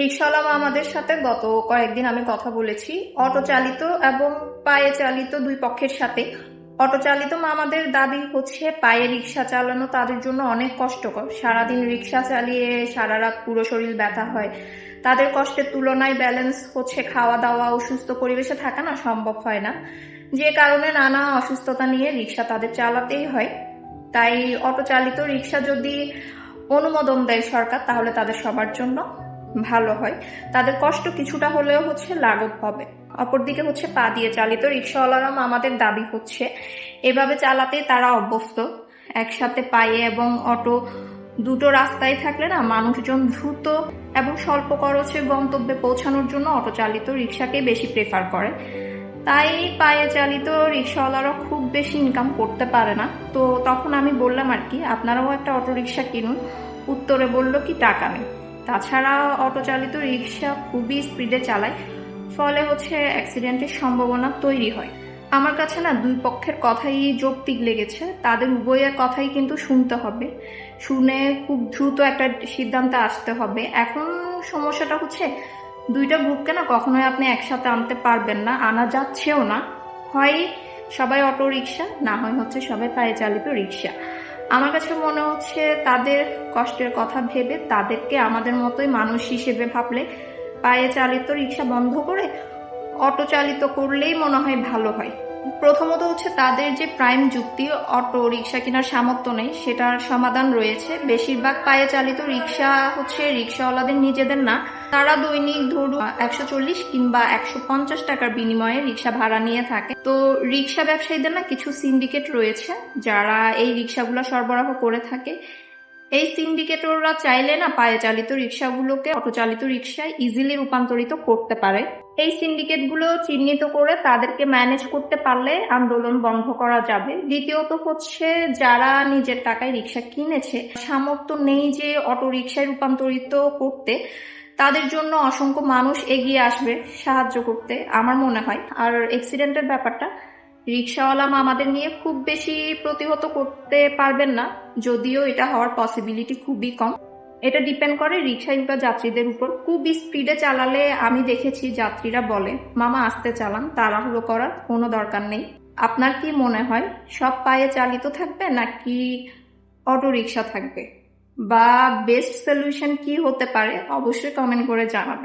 রিকশাওয়ালা আমাদের সাথে গত কয়েকদিন আমি কথা বলেছি অটো চালিত এবং পায়ে চালিত দুই পক্ষের সাথে। অটো চালিত মামাদের দাবি হচ্ছে পায়ে রিক্সা চালানো তাদের জন্য অনেক কষ্টকর, সারাদিন রিক্সা চালিয়ে সারা রাত পুরো শরীর ব্যথা হয়। তাদের কষ্টের তুলনায় ব্যালেন্স হচ্ছে খাওয়া দাওয়া ও সুস্থ পরিবেশে থাকা না সম্ভব হয় না, যে কারণে নানা অসুস্থতা নিয়ে রিক্সা তাদের চালাতেই হয়। তাই অটো চালিত রিক্সা যদি অনুমোদন দেয় সরকার তাহলে তাদের সবার জন্য ভালো হয়, তাদের কষ্ট কিছুটা হলেও হচ্ছে লাঘব হবে। অপরদিকে হচ্ছে পা দিয়ে চালিত রিক্সাওয়ালারা আমাদের দাবি হচ্ছে এভাবে চালাতে তারা অভ্যস্ত। একসাথে পায়ে এবং অটো দুটো রাস্তায় থাকলে না মানুষজন দ্রুত এবং স্বল্প খরচে গন্তব্যে পৌঁছানোর জন্য অটো চালিত রিক্সাকে বেশি প্রেফার করে। তাই পায়ে চালিত রিক্সাওয়ালারা খুব বেশি ইনকাম করতে পারে না। তো তখন আমি বললাম আর কি, আপনারাও একটা অটো রিক্সা কিনুন। উত্তরে বলল কি টাকা নেই। তাছাড়া অটো চালিত রিক্সা খুবই স্পিডে চালায়, ফলে হচ্ছে অ্যাক্সিডেন্টের সম্ভাবনা তৈরি হয়। আমার কাছে না দুই পক্ষের কথাই যৌক্তিক লেগেছে, তাদের উভয়ের কথাই কিন্তু শুনতে হবে, শুনে খুব দ্রুত একটা সিদ্ধান্তে আসতে হবে। এখন সমস্যাটা হচ্ছে দুইটা গ্রুপকে না কখনোই আপনি একসাথে আনতে পারবেন না, আনা যাচ্ছেও না। হয় সবাই অটো রিক্সা, না হয় হচ্ছে সবাই পায়ে চালিত রিক্সা। আমার কাছে মনে হচ্ছে তাদের কষ্টের কথা ভেবে তাদেরকে আমাদের মতোই মানুষ হিসেবে ভাবলে পায়ে চালিত রিক্সা বন্ধ করে অটো চালিত করলেই মনে হয় ভালো হয়। প্রথমত হচ্ছে তাদের যে প্রাইম যুক্তি অটো রিক্সা কেনার সামর্থ্য নেই, সেটার সমাধান রয়েছে। বেশিরভাগ পায়ে চালিত রিক্সা হচ্ছে রিক্সাওয়ালাদের নিজেদের না, তারা দৈনিক ধরুন 140 কিংবা 150 টাকার বিনিময়ে রিক্সা ভাড়া নিয়ে থাকে। তো রিক্সা ব্যবসায়ীদের না কিছু সিন্ডিকেট রয়েছে যারা এই রিক্সাগুলো সরবরাহ করে থাকে। এই সিন্ডিকেটররা চাইলে না পায়ে চালিত রিক্সাগুলোকে অটো চালিত রিক্সায় ইজিলি রূপান্তরিত করতে পারে। এই সিন্ডিকেটগুলো চিহ্নিত করে তাদেরকে ম্যানেজ করতে পারলে আন্দোলন বন্ধ করা যাবে। দ্বিতীয়ত হচ্ছে যারা নিজের টাকায় রিক্সা কিনেছে, সামর্থ্য নেই যে অটো রিক্সায় রূপান্তরিত করতে, তাদের জন্য অসংখ্য মানুষ এগিয়ে আসবে সাহায্য করতে আমার মনে হয়। আর অ্যাক্সিডেন্টের ব্যাপারটা রিক্সাওয়ালা আমাদের নিয়ে খুব বেশি প্রতিহত করতে পারবেন না, যদিও এটা হওয়ার পসিবিলিটি খুবই কম। এটা ডিপেন্ড করে রিক্সা বা যাত্রীদের উপর। খুব স্পিডে চালালে আমি দেখেছি যাত্রীরা বলে মামা আস্তে চালান, তাড়াহুড়ো করার কোনো দরকার নেই। আপনার কি মনে হয় সব পায়ে চালিত থাকবে নাকি অটো রিক্সা থাকবে, বা বেস্ট সলিউশন কি হতে পারে? অবশ্যই কমেন্ট করে জানাবেন।